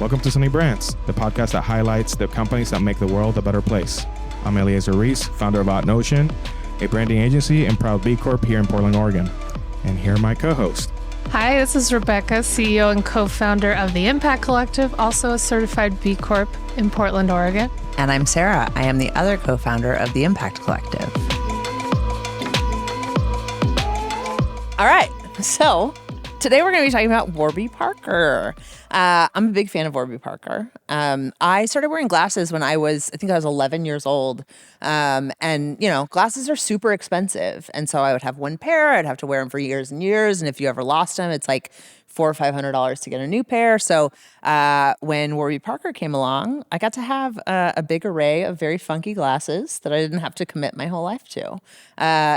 Welcome to Sunny Brands, the podcast that highlights the companies that make the world a better place. I'm Eliezer Reese, founder of Odd Notion, a branding agency and proud B Corp here in Portland, Oregon. And here are my co-hosts. Hi, this is Rebecca, CEO and co-founder of the Impact Collective, also a certified B Corp in Portland, Oregon. And I'm Sarah. I am the other co-founder of the Impact Collective. All right, so today we're going to be talking about Warby Parker. I'm a big fan of Warby Parker. I started wearing glasses when I think I was 11 years old. And, you know, glasses are super expensive. And so I would have one pair. I'd have to wear them for years and years. And if you ever lost them, it's like $400 or $500 to get a new pair. So when Warby Parker came along, I got to have a big array of very funky glasses that I didn't have to commit my whole life to.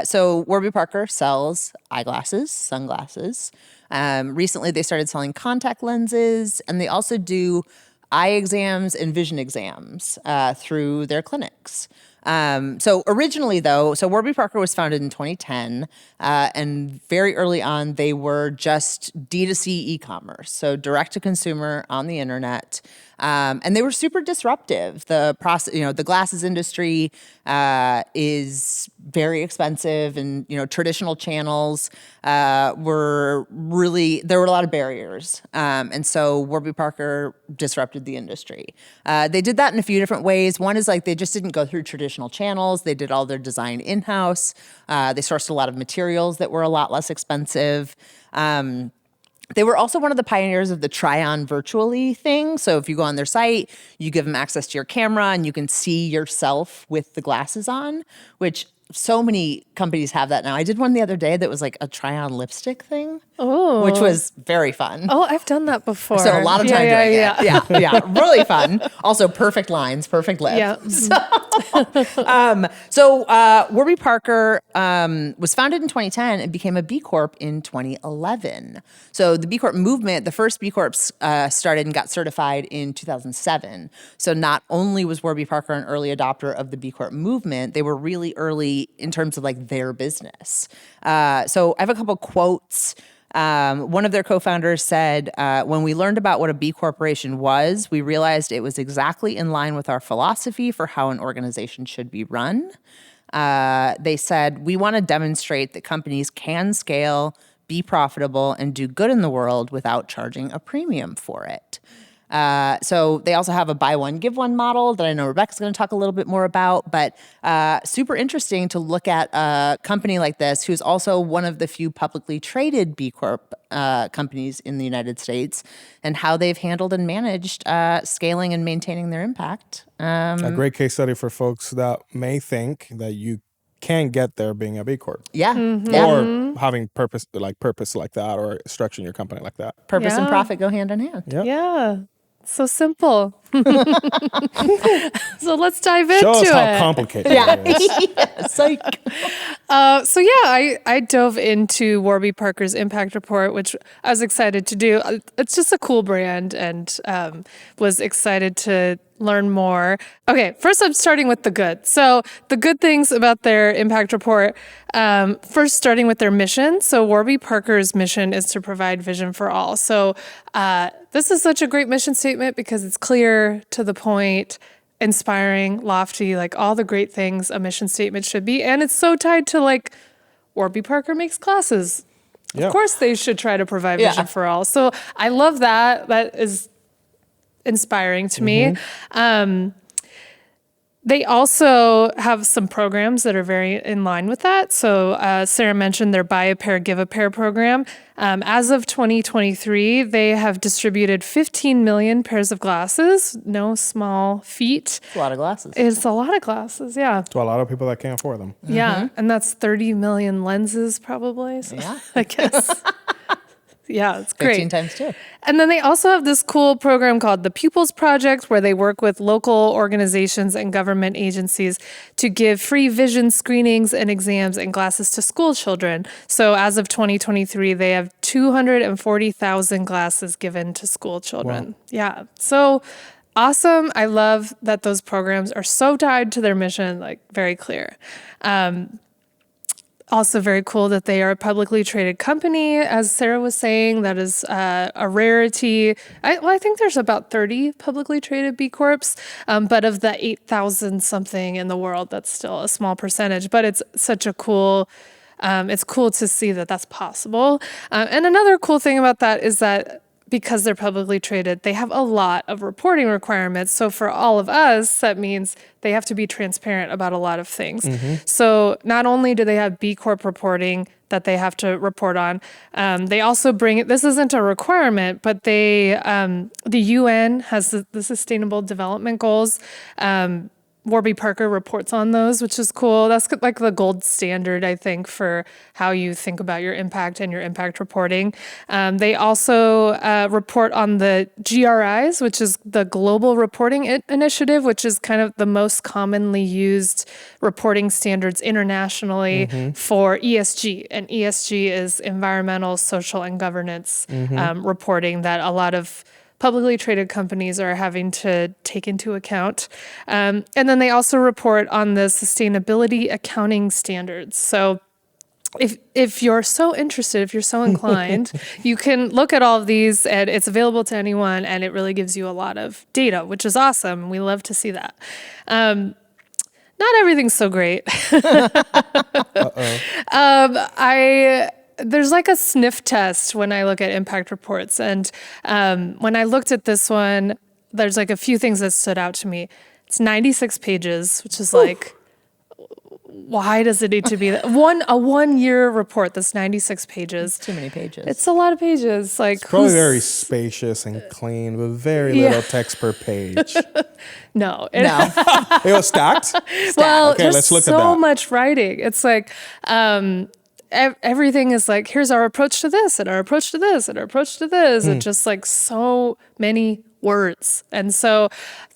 So Warby Parker sells eyeglasses, sunglasses. Recently, they started selling contact lenses, and they also do eye exams and vision exams through their clinics. So originally, though, Warby Parker was founded in 2010, and very early on, they were just D2C e-commerce, so direct to consumer on the internet. And they were super disruptive. The glasses industry is very expensive, and traditional channels there were a lot of barriers, and so Warby Parker disrupted the industry. They did that in a few different ways. One is they just didn't go through traditional channels. They did all their design in-house. They sourced a lot of materials that were a lot less expensive. They were also one of the pioneers of the try-on virtually thing. So if you go on their site, you give them access to your camera and you can see yourself with the glasses on, which so many companies have that now. I did one the other day that was like a try-on lipstick thing, which was very fun. Oh, I've done that before. So a lot of time doing it. Yeah, really fun. Also perfect lines, perfect lip. Yeah. So Warby Parker was founded in 2010 and became a B Corp in 2011. So the B Corp movement, the first B Corps started and got certified in 2007. So not only was Warby Parker an early adopter of the B Corp movement, they were really early in terms of their business. So I have a couple quotes. One of their co-founders said, when we learned about what a B Corporation was, we realized it was exactly in line with our philosophy for how an organization should be run. They said, we want to demonstrate that companies can scale, be profitable, and do good in the world without charging a premium for it. So they also have a buy one, give one model that I know Rebecca's going to talk a little bit more about, but super interesting to look at a company like this, who's also one of the few publicly traded B Corp companies in the United States, and how they've handled and managed scaling and maintaining their impact. A great case study for folks that may think that you can get there being a B Corp. Yeah. Mm-hmm. Or having purpose like that, or structuring your company like that. Purpose and profit go hand in hand. Yep. Yeah. So simple. So let's dive into it. Show us how complicated it is. Psych. I dove into Warby Parker's impact report, which I was excited to do. It's just a cool brand, and was excited to learn more. Okay, first I'm starting with the good. So the good things about their impact report, first starting with their mission. So Warby Parker's mission is to provide vision for all. So this is such a great mission statement because it's clear, to the point, inspiring, lofty, all the great things a mission statement should be. And it's so tied to Warby Parker makes glasses. Yeah. Of course they should try to provide vision for all. So I love that. That is inspiring to me. They also have some programs that are very in line with that. So Sarah mentioned their Buy a Pair, Give a Pair program. As of 2023, they have distributed 15 million pairs of glasses. No small feat. It's a lot of glasses. It's a lot of glasses, yeah. To a lot of people that can't afford them. Yeah, and that's 30 million lenses probably. So Yeah. I guess. Yeah, it's great. 15 times 2. And then they also have this cool program called the Pupils Project, where they work with local organizations and government agencies to give free vision screenings and exams and glasses to school children. So as of 2023, they have 240,000 glasses given to school children. Wow. Yeah. So awesome. I love that those programs are so tied to their mission, very clear. Also very cool that they are a publicly traded company, as Sarah was saying. That is a rarity. I think there's about 30 publicly traded B Corps, but of the 8,000 something in the world, that's still a small percentage. But it's such a cool, it's cool to see that that's possible. And another cool thing about that is that because they're publicly traded, they have a lot of reporting requirements. So for all of us, that means they have to be transparent about a lot of things. So not only do they have B Corp reporting that they have to report on, they also bring, this isn't a requirement, but they, the UN has the Sustainable Development Goals. Warby Parker reports on those, which is cool. That's like the gold standard, I think, for how you think about your impact and your impact reporting. They also report on the GRIs, which is the Global Reporting Initiative, which is kind of the most commonly used reporting standards internationally for ESG. And ESG is environmental, social, and governance reporting that a lot of publicly traded companies are having to take into account. And then they also report on the sustainability accounting standards. So if you're so interested, if you're so inclined, you can look at all of these, and it's available to anyone, and it really gives you a lot of data, which is awesome. We love to see that. Not everything's so great. There's like a sniff test when I look at impact reports. And when I looked at this one, there's like a few things that stood out to me. It's 96 pages, which is like, why does it need to be that? A 1 year report that's 96 pages. It's too many pages. It's a lot of pages. Like, It's probably very spacious and clean with very little text per page. No. It was stacked? Well, Okay, there's let's look at so that. much writing. It's like, everything is like, here's our approach to this and our approach to this and our approach to this. And just like so many words. And so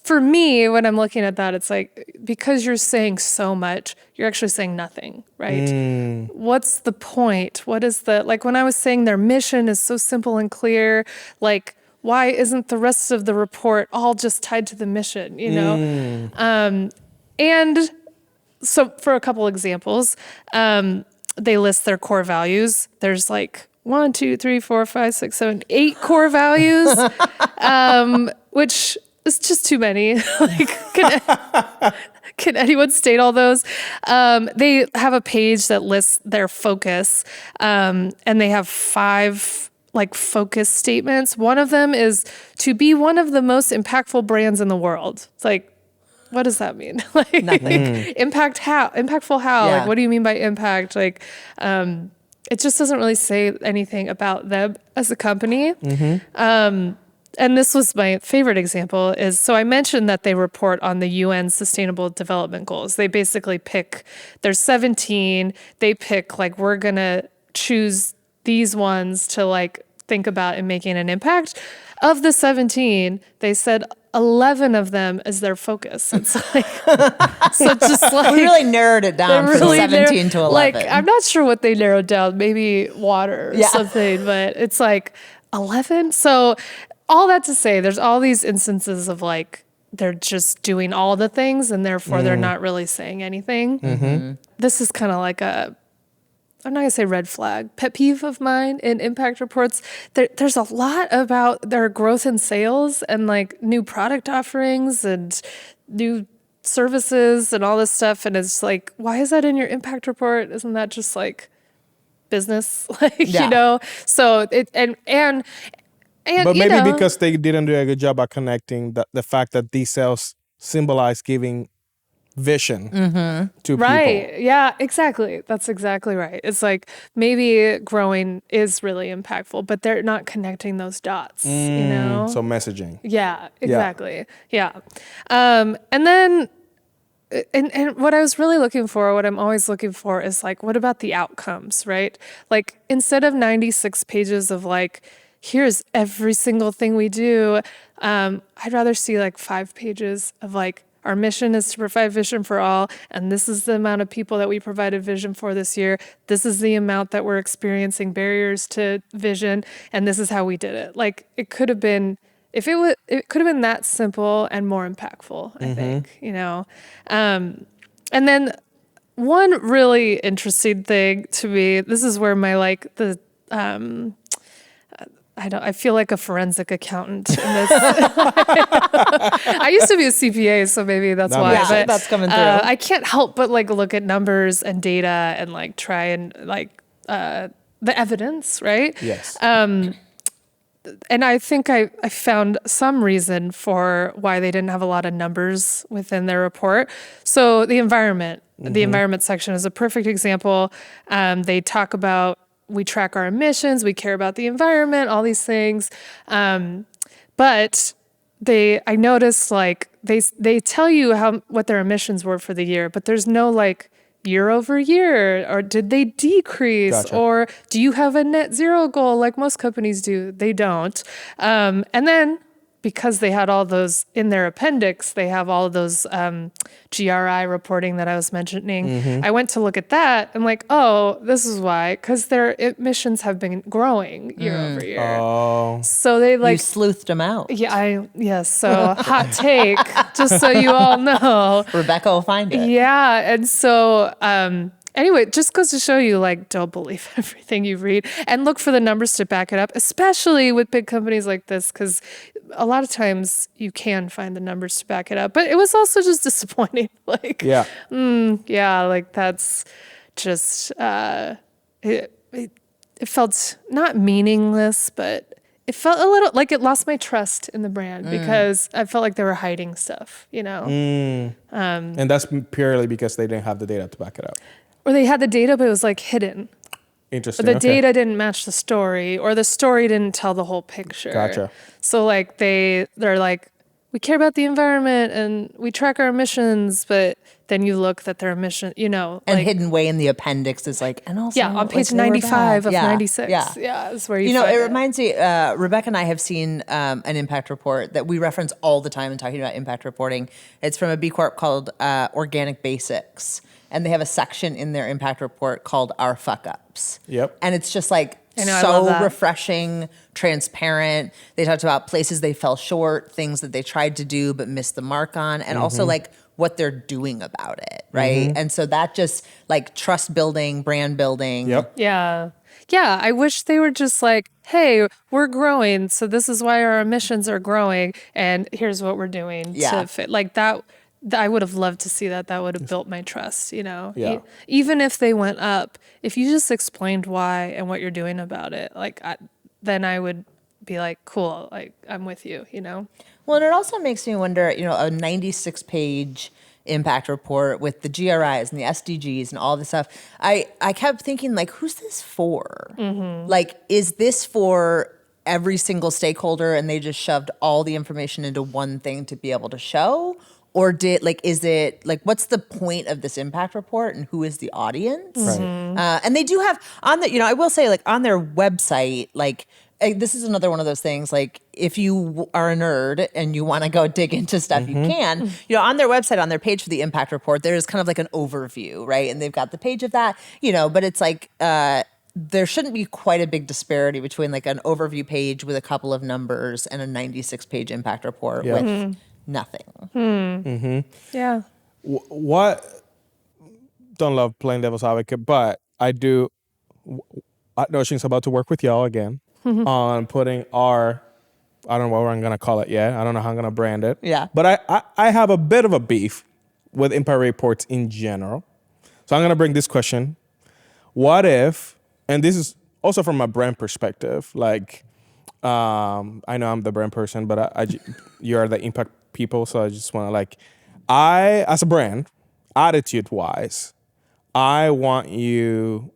for me, when I'm looking at that, it's like, because you're saying so much, you're actually saying nothing, right? What's the point? What is like when I was saying their mission is so simple and clear, like, why isn't the rest of the report all just tied to the mission, you know? And so for a couple examples, they list their core values. There's like 1, 2, 3, 4, 5, 6, 7, 8 core values, which is just too many. Like, can anyone state all those? They have a page that lists their focus, and they have 5 like focus statements. One of them is to be one of the most impactful brands in the world. It's like, what does that mean? Like, impact how? Impactful how? Yeah. Like, what do you mean by impact? Like, it just doesn't really say anything about them as a company. And this was my favorite example is, so I mentioned that they report on the UN Sustainable Development Goals. They basically pick, there's 17, they pick like, we're going to choose these ones to like think about in making an impact. Of the 17, they said 11 of them is their focus. It's like, so just like, we really narrowed it down from 17 to 11. Like, I'm not sure what they narrowed down, maybe water or something, but it's like 11. So all that to say, there's all these instances of like, they're just doing all the things and therefore they're not really saying anything. This is kind of like I'm not gonna say red flag, pet peeve of mine in impact reports. There's a lot about their growth in sales and like new product offerings and new services and all this stuff. And it's like, why is that in your impact report? Isn't that just like business? Like, you know? So and But you maybe know, because they didn't do a good job at connecting the fact that these sales symbolize giving vision to people. Right. Yeah, exactly. That's exactly right. It's like maybe growing is really impactful, but they're not connecting those dots, you know? So messaging. Yeah, exactly. Yeah. And then, and what I was really looking for, what I'm always looking for is like, what about the outcomes, right? Like instead of 96 pages of like, here's every single thing we do, I'd rather see like 5 pages of like, our mission is to provide vision for all, and this is the amount of people that we provided vision for this year. This is the amount that we're experiencing barriers to vision, and this is how we did it. Like it could have been, it could have been that simple and more impactful, I think, you know? And then one really interesting thing to me, this is where my I feel like a forensic accountant in this. I used to be a CPA, so maybe that's why. makes But that's coming through. I can't help but like look at numbers and data and like try and like the evidence, right? Yes. And I think I found some reason for why they didn't have a lot of numbers within their report. So the environment section is a perfect example. They talk about, we track our emissions, we care about the environment, all these things. But I noticed like they tell you what their emissions were for the year, but there's no like year over year, or did they decrease? Gotcha. Or do you have a net zero goal like most companies do? They don't. And then because they had all those in their appendix, they have all of those GRI reporting that I was mentioning. I went to look at that. I'm like, oh, this is why, because their emissions have been growing year over year. Oh. So they You like, sleuthed them out. yes. So hot take, just so you all know. Rebecca will find it. Yeah. And so, anyway, it just goes to show you, like, don't believe everything you read and look for the numbers to back it up, especially with big companies like this, because a lot of times you can find the numbers to back it up. But it was also just disappointing. Like, Yeah. like that's just, it felt not meaningless, but it felt a little like it lost my trust in the brand because I felt like they were hiding stuff, you know? And that's purely because they didn't have the data to back it up. Or they had the data, but it was like hidden. Interesting. The okay. data didn't match the story, or the story didn't tell the whole picture. Gotcha. So like they're like, we care about the environment and we track our emissions, but then you look that their emission, you know, And like, hidden way in the appendix is like, and also on like, page they were 95 bad. of Yeah, 96. Yeah. Is where you You know, find it reminds me, Rebecca and I have seen an impact report that we reference all the time in talking about impact reporting. It's from a B Corp called Organic Basics. And they have a section in their impact report called Our Fuck Ups. Yep. And it's just like I know, I love so that. refreshing, transparent. They talked about places they fell short, things that they tried to do but missed the mark on, and also like what they're doing about it, right? And so that just like trust building, brand building. Yep. Yeah. Yeah. I wish they were just like, hey, we're growing. So this is why our emissions are growing. And here's what we're doing Yeah. to fit. Like that, I would have loved to see that. That would have built my trust, you know? Yeah. Even if they went up, if you just explained why and what you're doing about it, like, then I would be like, cool, like, I'm with you, you know? Well, and it also makes me wonder, you know, a 96-page impact report with the GRIs and the SDGs and all this stuff. I kept thinking, like, who's this for? Like, is this for every single stakeholder and they just shoved all the information into one thing to be able to show? Or is it like, what's the point of this impact report and who is the audience? Right. And they do have on the, you know, I will say, like, on their website, like, this is another one of those things, like, if you are a nerd and you want to go dig into stuff, you can. You know, on their website, on their page for the impact report, there's kind of like an overview, right? And they've got the page of that, you know, but it's like, there shouldn't be quite a big disparity between like an overview page with a couple of numbers and a 96-page impact report with nothing. Yeah. What? Don't love playing devil's advocate, but I do. Notion's about to work with y'all again on putting our, I don't know what I'm going to call it yet. I don't know how I'm going to brand it. Yeah. But I have a bit of a beef with impact reports in general. So I'm going to bring this question. What if, and this is also from a brand perspective, like, I know I'm the brand person, but you are the impact people. So I just want to like, as a brand, attitude-wise, I want you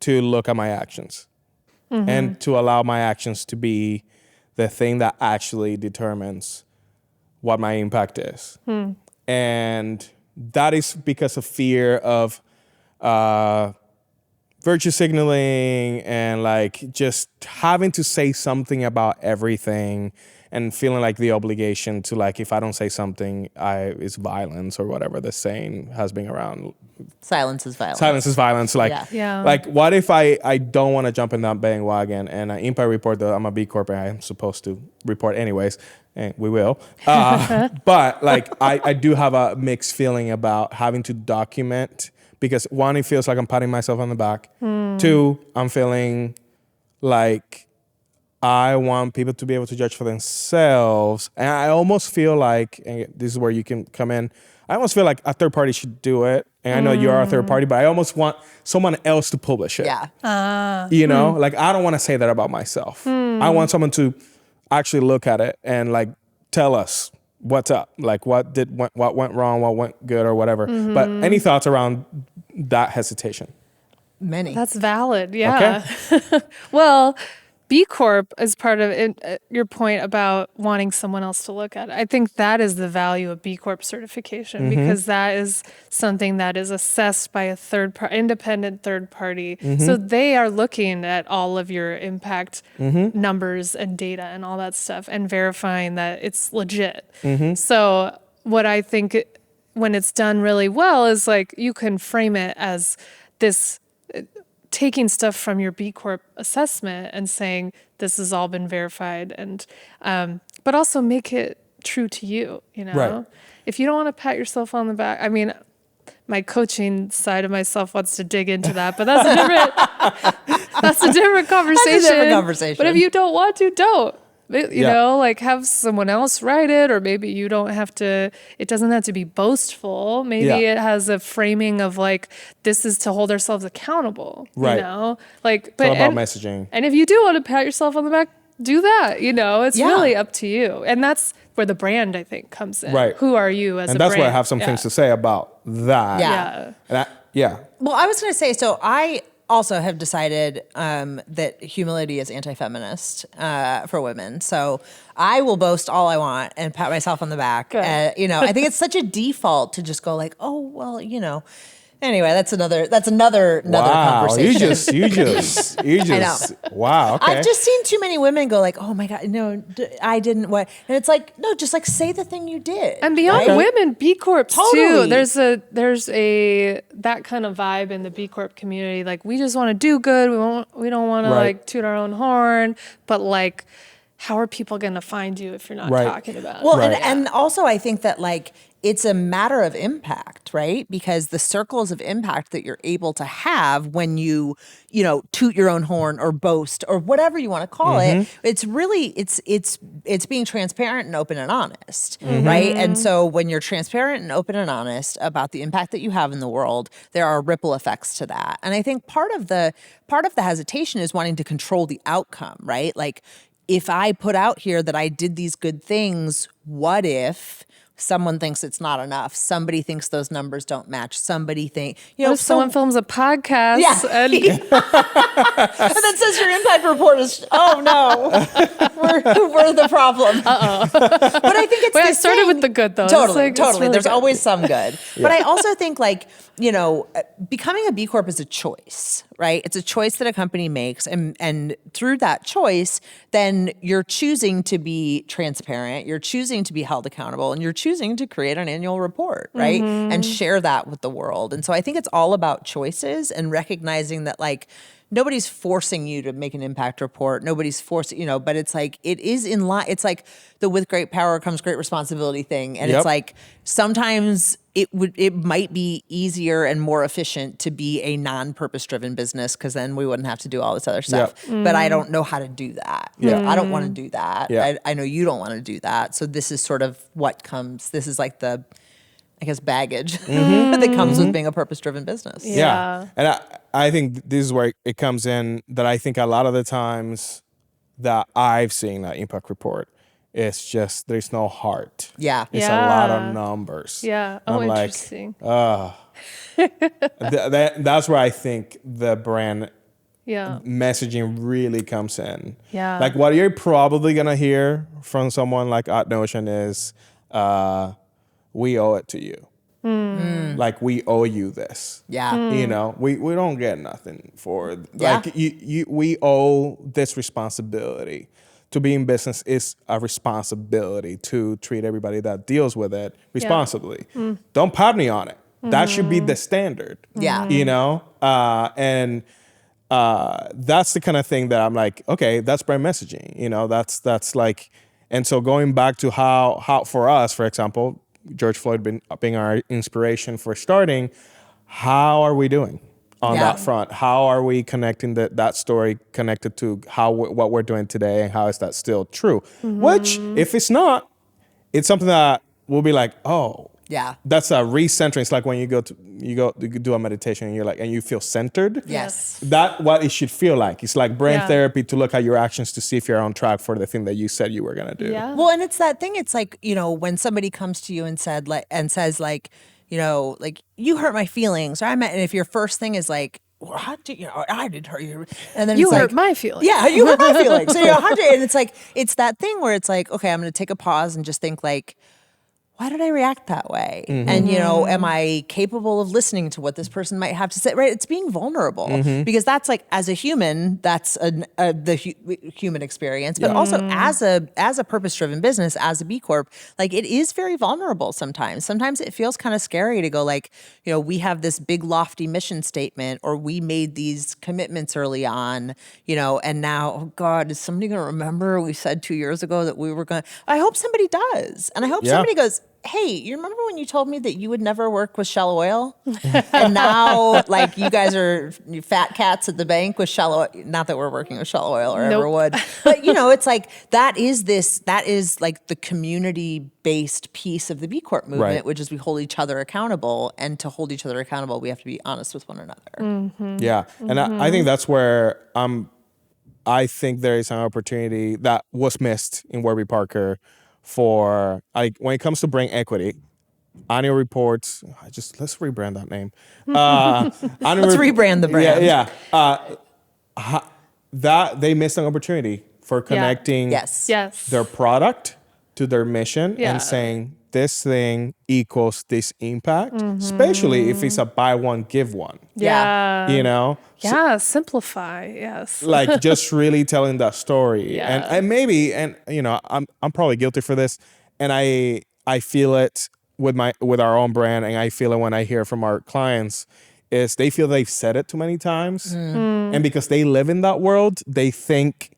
to look at my actions and to allow my actions to be the thing that actually determines what my impact is. And that is because of fear of virtue signaling and like just having to say something about everything and feeling like the obligation to like, if I don't say something, it's violence or whatever the saying has been around. Silence is violence. Silence is violence. Like, Yeah. like what if I don't want to jump in that bandwagon and an impact report that I'm a B Corp and I'm supposed to report anyways, and we will. But like I do have a mixed feeling about having to document because one, it feels like I'm patting myself on the back. Two, I'm feeling like I want people to be able to judge for themselves. And I almost feel like, and this is where you can come in, I almost feel like a third party should do it. And I know you are a third party, but I almost want someone else to publish it. Yeah. You know, like I don't want to say that about myself. I want someone to actually look at it and like tell us what's up, like what went wrong, what went good or whatever. But any thoughts around that hesitation? Many. That's valid. Yeah. Okay. Well, B Corp is part of it, your point about wanting someone else to look at it. I think that is the value of B Corp certification because that is something that is assessed by a independent third party. So they are looking at all of your impact numbers and data and all that stuff and verifying that it's legit. So what I think when it's done really well is like you can frame it as this taking stuff from your B Corp assessment and saying this has all been verified, and but also make it true to you. You know, Right. If you don't want to pat yourself on the back, I mean, my coaching side of myself wants to dig into that, but that's a different conversation. But if you don't want to, don't. You know, like have someone else write it, or maybe you don't have to, it doesn't have to be boastful. Maybe it has a framing of like, this is to hold ourselves accountable, Right. you know? Like, It's all about messaging. And if you do want to pat yourself on the back, do that, you know? It's really up to you. And that's where the brand, I think, comes in. Right. Who are you as a brand? And that's where I have some things to say about that. Yeah. And Well, I was going to say, so I also have decided that humility is anti-feminist for women. So I will boast all I want and pat myself on the back. You know, I think it's such a default to just go like, oh, well, you know. Anyway, that's another conversation. You just I know. Wow. Okay. I've just seen too many women go like, oh my God, no, I didn't what. And it's like, no, just like say the thing you did. And beyond right? women, B Corps Totally. too. There's a that kind of vibe in the B Corp community. Like we just want to do good. We don't want to like toot our own horn. But like, how are people going to find you if you're not talking about it? Well, and also I think that like it's a matter of impact, right? Because the circles of impact that you're able to have when you know, toot your own horn or boast or whatever you want to call it, it's really, it's being transparent and open and honest, right? And so when you're transparent and open and honest about the impact that you have in the world, there are ripple effects to that. And I think part of the hesitation is wanting to control the outcome, right? Like if I put out here that I did these good things, what if someone thinks it's not enough? Somebody thinks those numbers don't match. Somebody think, you know, if someone films a podcast and that says your impact report is, oh no, we're the problem. But I think it's I started with the good though. Totally. Really There's good. always some good. But I also think like, you know, becoming a B Corp is a choice, right? It's a choice that a company makes. And through that choice, then you're choosing to be transparent. You're choosing to be held accountable, and you're choosing to create an annual report, right? And share that with the world. And so I think it's all about choices and recognizing that like, nobody's forcing you to make an impact report. Nobody's forcing, you know, but it's like, it is in line. It's like the with great power comes great responsibility thing. And it's like, sometimes it might be easier and more efficient to be a non-purpose driven business, because then we wouldn't have to do all this other stuff. But I don't know how to do that. I don't want to do that. I know you don't want to do that. So this is sort of what comes, this is like the, I guess, baggage that comes with being a purpose-driven business. Yeah. And I think this is where it comes in, that I think a lot of the times that I've seen that impact report, it's just, there's no heart. Yeah. It's a lot of numbers. Yeah. And Oh, I'm interesting. That's where I think the brand messaging really comes in. Yeah. Like what you're probably going to hear from someone like At Notion is, we owe it to you. Like we owe you this. Yeah. You know, we don't get nothing for like we owe this responsibility. To be in business is a responsibility to treat everybody that deals with it responsibly. Don't pat me on it. That should be the standard. Yeah. You know? And that's the kind of thing that I'm like, okay, that's brand messaging. You know, that's like, and so going back to how for us, for example, George Floyd being our inspiration for starting, how are we doing on Yeah. that front? How are we connecting that story connected to what we're doing today, and how is that still true? Which, if it's not, it's something that we'll be like, oh, Yeah. that's a recentering. It's like when you do a meditation and and you feel centered. Yes. That what it should feel like. It's like brain Yeah. therapy to look at your actions to see if you're on track for the thing that you said you were gonna do. Yeah. Well, and it's that thing. It's like, when somebody comes to you and says like, you hurt my feelings, or and if your first thing is like, well, how did I did hurt you, and then You it's hurt like, my feelings. Yeah, you hurt my feelings. So and it's like, it's that thing where it's like, okay, I'm going to take a pause and just think like, why did I react that way? And, am I capable of listening to what this person might have to say? Right? It's being vulnerable because that's like, as a human, that's human experience, but also as a purpose-driven business, as a B Corp, like it is very vulnerable sometimes. Sometimes it feels kind of scary to go like, we have this big lofty mission statement, or we made these commitments early on, and now, oh God, is somebody going to remember we said 2 years ago that we were going to, I hope somebody does. And I hope somebody goes, hey, you remember when you told me that you would never work with Shell Oil? And now, like, you guys are fat cats at the bank with Shell Oil. Not that we're working with Shell Oil or ever would. But, it's like, that is like the community-based piece of the B Corp movement, which is we hold each other accountable. And to hold each other accountable, we have to be honest with one another. Yeah. And I think that's where I think there is an opportunity that was missed in Warby Parker for, like, when it comes to brand equity, annual reports. Let's rebrand that name. Let's rebrand the brand. That they missed an opportunity for connecting Yes. their product to their mission Yeah. and saying this thing equals this impact, especially if it's a buy one, give one. Yeah. So, Simplify. Yes. like just really telling that story. Yeah. And maybe I'm probably guilty for this, and I feel it with our own brand, and I feel it when I hear from our clients is they feel they've said it too many times, and because they live in that world, they think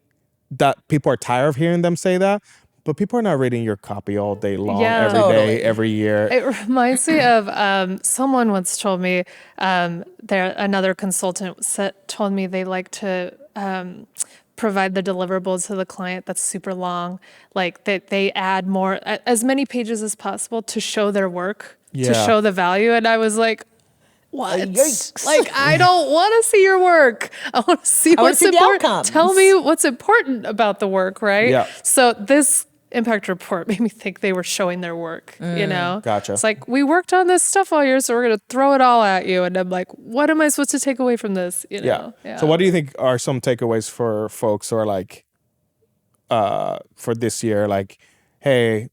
that people are tired of hearing them say that. But people are not reading your copy all day long, every day, every year. It reminds me of someone once told me, another consultant told me they like to provide the deliverables to the client that's super long, like that they add more, as many pages as possible to show their work, to show the value. And I was like, what? Yikes. Like, I don't want to see your work. I want to see what's the important. outcomes. Tell me what's important about the work, right? Yeah. So this impact report made me think they were showing their work, Gotcha. It's like, we worked on this stuff all year, so we're going to throw it all at you. And I'm like, what am I supposed to take away from this? Yeah. So what do you think are some takeaways for folks who are like, for this year, like, hey,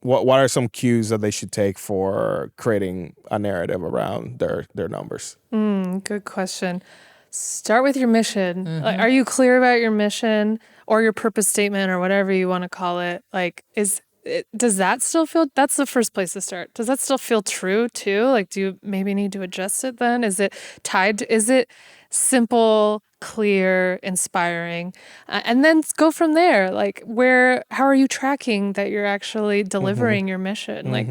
what are some cues that they should take for creating a narrative around their numbers? Good question. Start with your mission. Like, are you clear about your mission or your purpose statement or whatever you want to call it? Like, does that still feel, that's the first place to start. Does that still feel true too? Like, do you maybe need to adjust it then? Is it is it simple, clear, inspiring? And then go from there. Like, how are you tracking that you're actually delivering your mission? Like,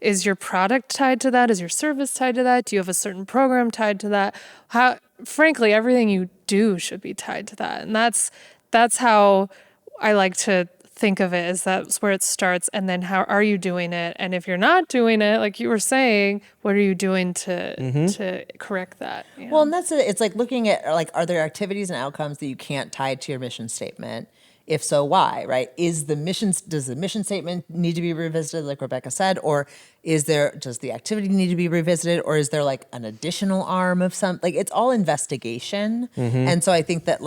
is your product tied to that? Is your service tied to that? Do you have a certain program tied to that? Frankly, everything you do should be tied to that. And that's how I like to think of it, is that's where it starts. And then how are you doing it? And if you're not doing it, like you were saying, what are you doing to correct that? Well, and that's it. It's like looking at, like, are there activities and outcomes that you can't tie to your mission statement? If so, why, right? Does the mission statement need to be revisited, like Rebecca said, or does the activity need to be revisited, or is there like an additional arm of like, it's all investigation. And so I think that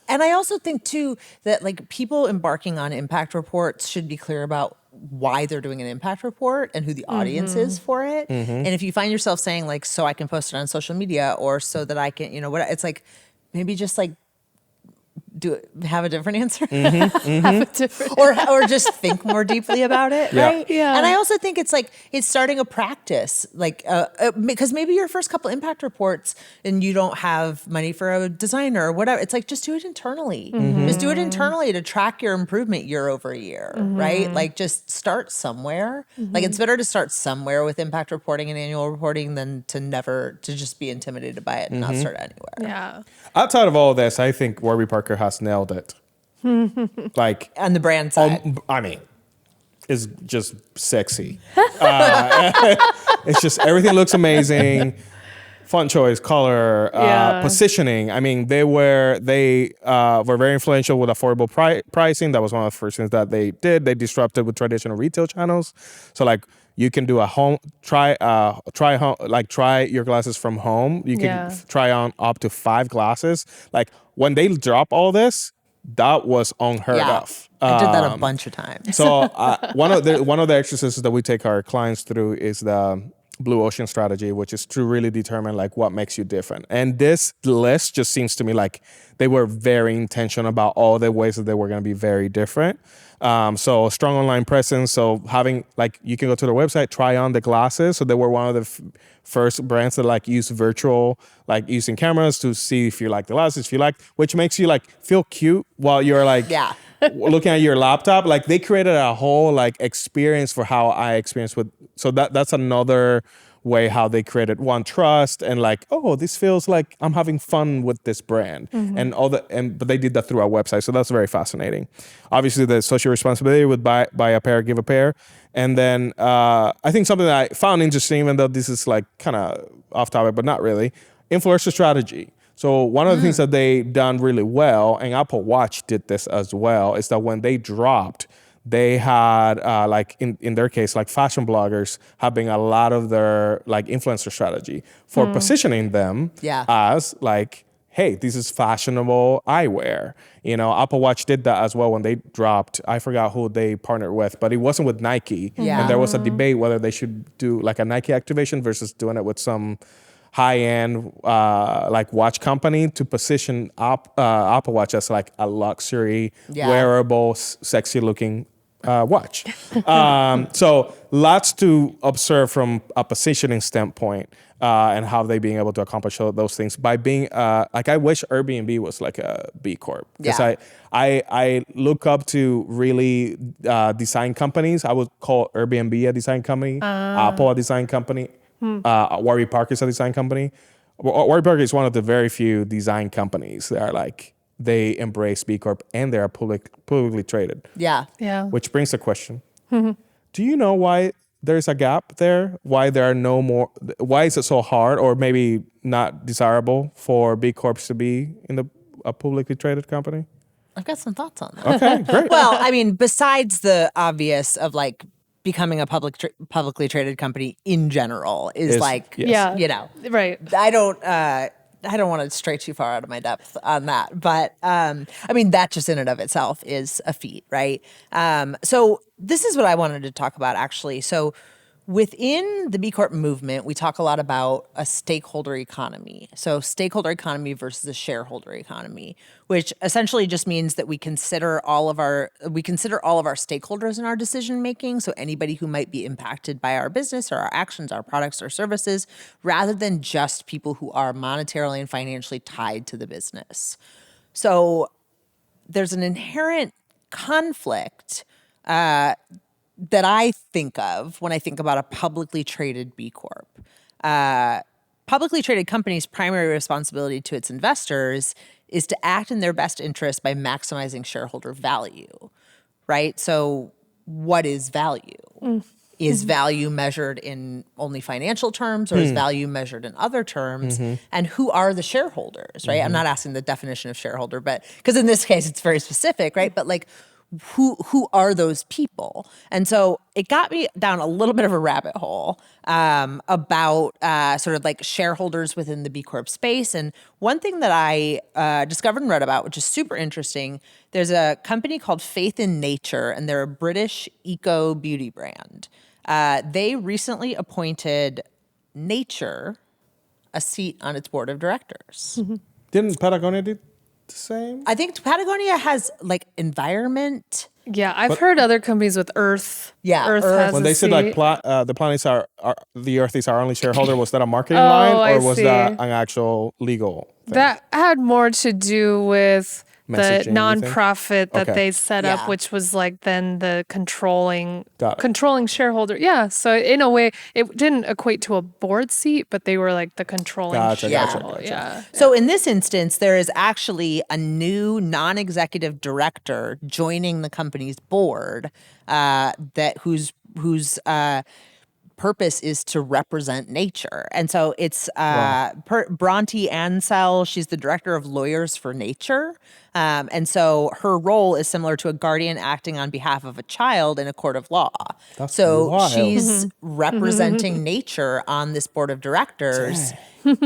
and I also think too, that like people embarking on impact reports should be clear about why they're doing an impact report and who the audience is for it. And if you find yourself saying like, so I can post it on social media, or so that I can, it's like, maybe just like, have a different answer? Have a different. or just think more deeply about it, Yeah. right? Yeah. And I also think it's like it's starting a practice, like because maybe your first couple impact reports and you don't have money for a designer or whatever. It's like just do it internally. Just do it internally to track your improvement year over year, right? Like just start somewhere. Like it's better to start somewhere with impact reporting and annual reporting than to just be intimidated by it and not start anywhere. Yeah. Outside of all this, I think Warby Parker has nailed it. Like, On the brand side. I mean, it's just sexy. It's just everything looks amazing. Font choice, color, Yeah. positioning. I mean, they were very influential with affordable pricing. That was one of the first things that they did. They disrupted with traditional retail channels. So like you can do a home try your glasses from home. You can try on up to 5 glasses. Like when they drop all this, that was unheard of. I did that a bunch of times. So one of the exercises that we take our clients through is the blue ocean strategy, which is to really determine like what makes you different. And this list just seems to me like they were very intentional about all the ways that they were going to be very different. So strong online presence. So having like you can go to their website, try on the glasses. So they were one of the first brands that like use virtual, like using cameras to see if you like the glasses, if you like, which makes you like feel cute while you're like looking at your laptop. Like they created a whole like experience for how I experience with. So that's another way how they created trust and like, oh, this feels like I'm having fun with this brand but they did that through our website. So that's very fascinating. Obviously the social responsibility with buy a pair, give a pair. And then I think something that I found interesting, even though this is like kind of off topic, but not really, influencer strategy. So one of the things that they done really well, and Apple Watch did this as well, is that when they dropped, they had like in their case, like fashion bloggers having a lot of their like influencer strategy for positioning them as like, hey, this is fashionable eyewear. You know, Apple Watch did that as well when they dropped. I forgot who they partnered with, but it wasn't with Nike. Yeah. And there was a debate whether they should do like a Nike activation versus doing it with some high-end like watch company to position Apple Watch as like a luxury, wearable, sexy-looking watch. So lots to observe from a positioning standpoint and how they being able to accomplish all those things by being like I wish Airbnb was like a B Corp because I look up to really design companies. I would call Airbnb a design company, Apple a design company. Warby Parker is a design company. Warby Parker is one of the very few design companies that are like they embrace B Corp and they are publicly traded. Yeah. Which brings a question: do you know why there's a gap there? Why there are no more? Why is it so hard, or maybe not desirable for B Corps to be in a publicly traded company? I've got some thoughts on that. Okay, great. Well, I mean, besides the obvious of like becoming a publicly traded company in general is like, you know, Right. I don't want to stray too far out of my depth on that, but I mean that just in and of itself is a feat, right? So this is what I wanted to talk about actually. So within the B Corp movement, we talk a lot about a stakeholder economy. So stakeholder economy versus a shareholder economy, which essentially just means that we consider all of our stakeholders in our decision making. So anybody who might be impacted by our business or our actions, our products or services, rather than just people who are monetarily and financially tied to the business. So there's an inherent conflict that I think of when I think about a publicly traded B Corp. Publicly traded company's primary responsibility to its investors is to act in their best interest by maximizing shareholder value, right? So what is value? Is value measured in only financial terms or is value measured in other terms? And who are the shareholders, right? I'm not asking the definition of shareholder, but because in this case it's very specific, right? But like, who are those people? And so it got me down a little bit of a rabbit hole about sort of like shareholders within the B Corp space. And one thing that I discovered and read about, which is super interesting, there's a company called Faith in Nature, and they're a British eco beauty brand. They recently appointed Nature a seat on its board of directors. Didn't Patagonia do the same? I think Patagonia has like environment. Yeah, I've heard other companies with Earth. Yeah, Earth Earth. has When a they said like seat. the planets are the Earth is our only shareholder, was that a marketing Oh, line I or was see. that an actual legal thing? That had more to do with the Messaging, you think? nonprofit that Okay. they set up, Yeah. which was like then the Got it. controlling shareholder. Yeah. So in a way, it didn't equate to a board seat, but they were like the controlling Gotcha, shareholder. gotcha. Yeah. So in this instance, there is actually a new non-executive director joining the company's board whose purpose is to represent nature. And so it's Bronte Ansell. She's the director of Lawyers for Nature. And so her role is similar to a guardian acting on behalf of a child in a court of law. That's so wild. she's representing nature on this board of directors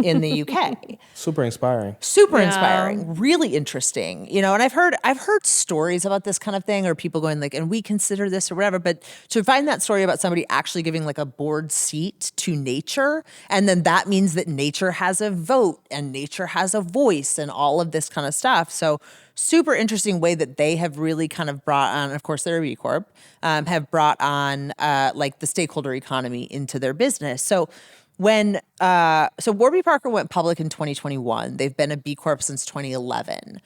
in the UK. Super inspiring. Super Yeah. inspiring, really interesting, and I've heard stories about this kind of thing, or people going like, and we consider this or whatever, but to find that story about somebody actually giving like a board seat to nature, and then that means that nature has a vote and nature has a voice and all of this kind of stuff. So super interesting way that they have really kind of brought on, of course they're a B Corp, have brought on like the stakeholder economy into their business. So when Warby Parker went public in 2021, they've been a B Corp since 2011.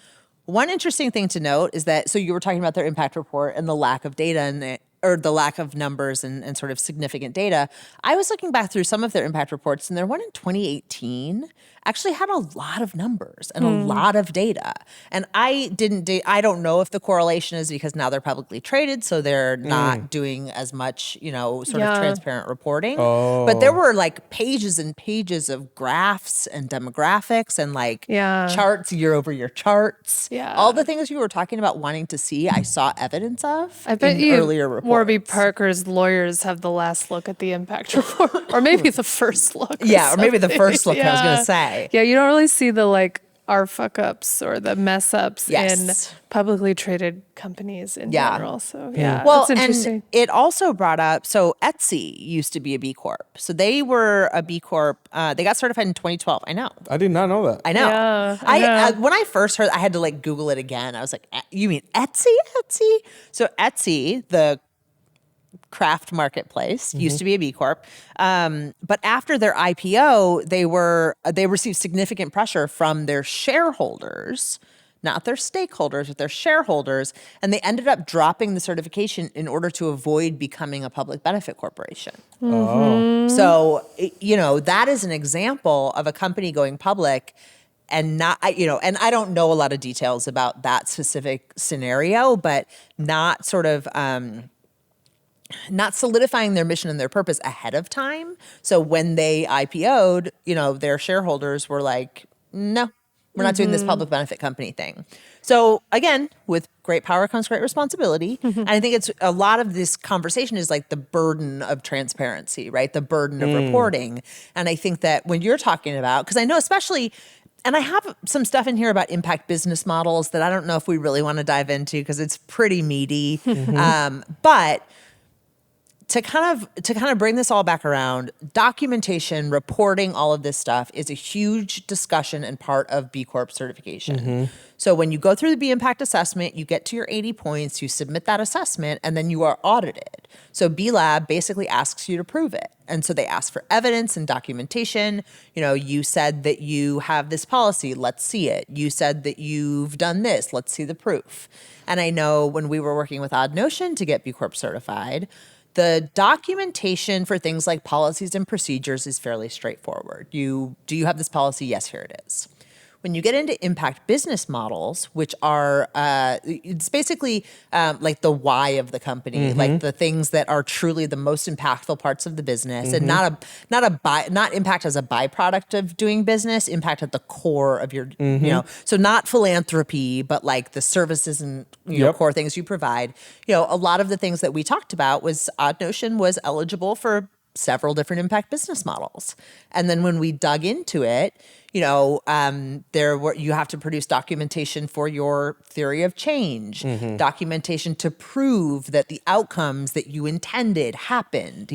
One interesting thing to note is that, so you were talking about their impact report and the lack of data or the lack of numbers and sort of significant data. I was looking back through some of their impact reports, and their one in 2018 actually had a lot of numbers and a lot of data. And I don't know if the correlation is because now they're publicly traded, so they're not doing as much, sort of transparent reporting. But there were like pages and pages of graphs and demographics and like charts, year-over-year charts. Yeah. All the things you were talking about wanting to see, I saw evidence of I bet in you earlier reports. Warby Parker's lawyers have the last look at the impact report, or maybe the first look. Yeah, or maybe the first look, I was going to Yeah. say. Yeah, you don't really see the like our fuck ups or the mess ups Yes. in publicly traded companies in Yeah. general. So yeah, Well, it's interesting. and it also brought up, so Etsy used to be a B Corp. So they were a B Corp. They got certified in 2012. I know. I did not know that. I know. Yeah, I know. When I first heard, I had to like Google it again. I was like, you mean Etsy? Etsy? So Etsy, the craft marketplace, used to be a B Corp. But after their IPO, they received significant pressure from their shareholders, not their stakeholders, but their shareholders, and they ended up dropping the certification in order to avoid becoming a public benefit corporation. So, that is an example of a company going public and not, and I don't know a lot of details about that specific scenario, but not sort of, not solidifying their mission and their purpose ahead of time. So when they IPO'd, their shareholders were like, no, we're not doing this public benefit company thing. So again, with great power comes great responsibility. And I think it's a lot of this conversation is like the burden of transparency, right? The burden of reporting. And I think that when you're talking about, because I know especially, and I have some stuff in here about impact business models that I don't know if we really want to dive into because it's pretty meaty. But to kind of bring this all back around, documentation, reporting, all of this stuff is a huge discussion and part of B Corp certification. So when you go through the B Impact assessment, you get to your 80 points, you submit that assessment, and then you are audited. So B Lab basically asks you to prove it. And so they ask for evidence and documentation. You said that you have this policy, let's see it. You said that you've done this, let's see the proof. And I know when we were working with Odd Notion to get B Corp certified, the documentation for things like policies and procedures is fairly straightforward. Do you have this policy? Yes, here it is. When you get into impact business models, which are, it's basically like the why of the company, like the things that are truly the most impactful parts of the business, and not impact as a byproduct of doing business, impact at the core of your, so not philanthropy, but like the services and core things you provide. A lot of the things that we talked about was Odd Notion was eligible for several different impact business models. And then when we dug into it, you have to produce documentation for your theory of change, documentation to prove that the outcomes that you intended happened,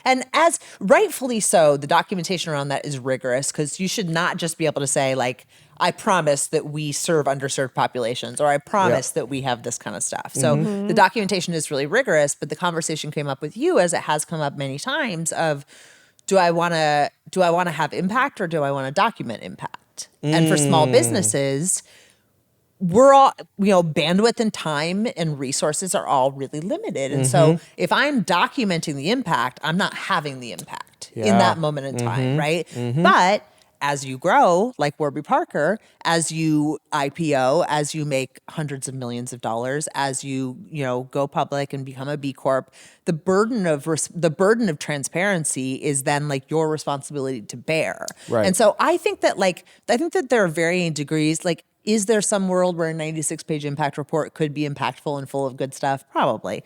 and as rightfully so, the documentation around that is rigorous, because you should not just be able to say like, I promise that we serve underserved populations, or I promise that we have this kind of stuff. So the documentation is really rigorous, but the conversation came up with you, as it has come up many times, of do I want to have impact, or do I want to document impact? And for small businesses, we're all, bandwidth and time and resources are all really limited. And so if I'm documenting the impact, I'm not having the impact in that moment in time, right? But as you grow, like Warby Parker, as you IPO, as you make hundreds of millions of dollars, as you go public and become a B Corp, the burden of transparency is then like your responsibility to bear. Right. And so I think that there are varying degrees. Like, is there some world where a 96-page impact report could be impactful and full of good stuff? Probably.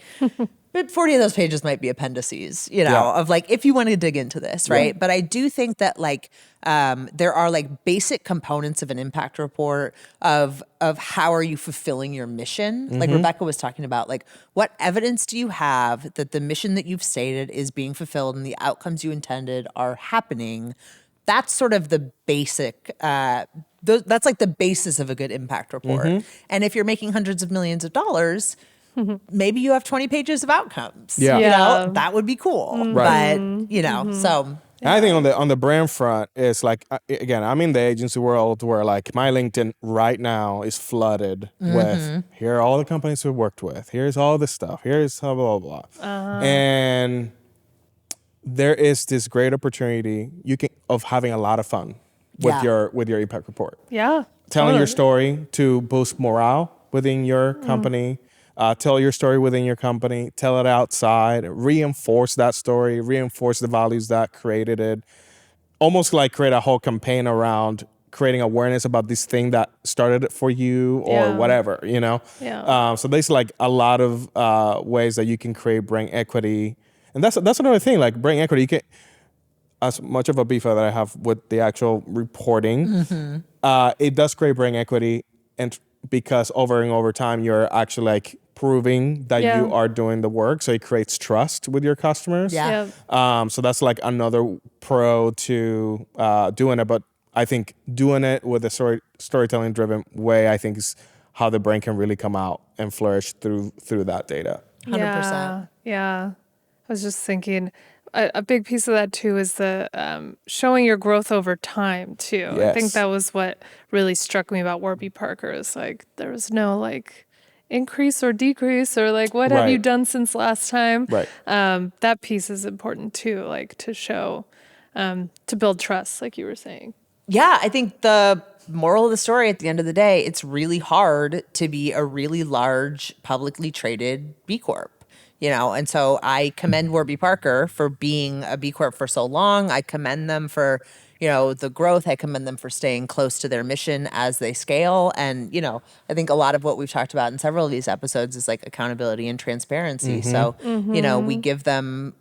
But 40 of those pages might be appendices, of like, if you want to dig into this, right? Yeah. But I do think that like there are like basic components of an impact report of how are you fulfilling your mission? Like Rebecca was talking about, like, what evidence do you have that the mission that you've stated is being fulfilled and the outcomes you intended are happening? That's sort of the basic, that's like the basis of a good impact report. And if you're making hundreds of millions of dollars, maybe you have 20 pages of outcomes. Yeah. That would be cool. Right. But, so. I think on the brand front, it's like, again, I'm in the agency world where like my LinkedIn right now is flooded with, here are all the companies we've worked with. Here's all this stuff. Here's blah, blah, blah. And there is this great opportunity of having a lot of fun with your impact report. Yeah. Telling your story to boost morale within your company. Tell your story within your company, tell it outside, reinforce that story, reinforce the values that created it. Almost like create a whole campaign around creating awareness about this thing that started it for you or whatever, Yeah. So there's like a lot of ways that you can create brand equity. And that's another thing, like brand equity, you can, as much of a beef that I have with the actual reporting, it does create brand equity, and because over and over time, you're actually like proving that you are doing the work. So it creates trust with your customers. Yeah. So that's like another pro to doing it. But I think doing it with a storytelling driven way, I think is how the brand can really come out and flourish through that data. 100%. Yeah. I was just thinking, a big piece of that too is the showing your growth over time too. Yes. I think that was what really struck me about Warby Parker, is like there was no like increase or decrease or like what have you done since last time. Right. That piece is important too, like to show, to build trust, like you were saying. Yeah, I think the moral of the story at the end of the day, it's really hard to be a really large publicly traded B Corp. And so I commend Warby Parker for being a B Corp for so long. I commend them for, the growth. I commend them for staying close to their mission as they scale. And, I think a lot of what we've talked about in several of these episodes is like accountability and transparency. So, we give them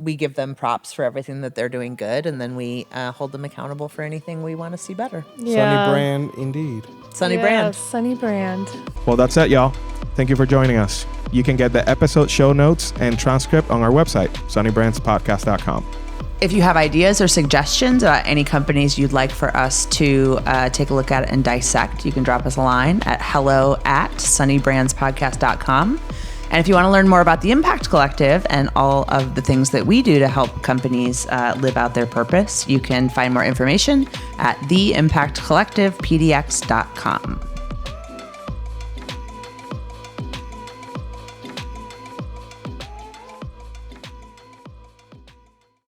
props for everything that they're doing good. And then we hold them accountable for anything we want to see better. Sunny brand indeed. Sunny brand. Sunny brand. Well, that's it, y'all. Thank you for joining us. You can get the episode show notes and transcript on our website, sunnybrandspodcast.com. If you have ideas or suggestions about any companies you'd like for us to take a look at and dissect, you can drop us a line at hello@sunnybrandspodcast.com. And if you want to learn more about the Impact Collective and all of the things that we do to help companies live out their purpose, you can find more information at theimpactcollectivepdx.com.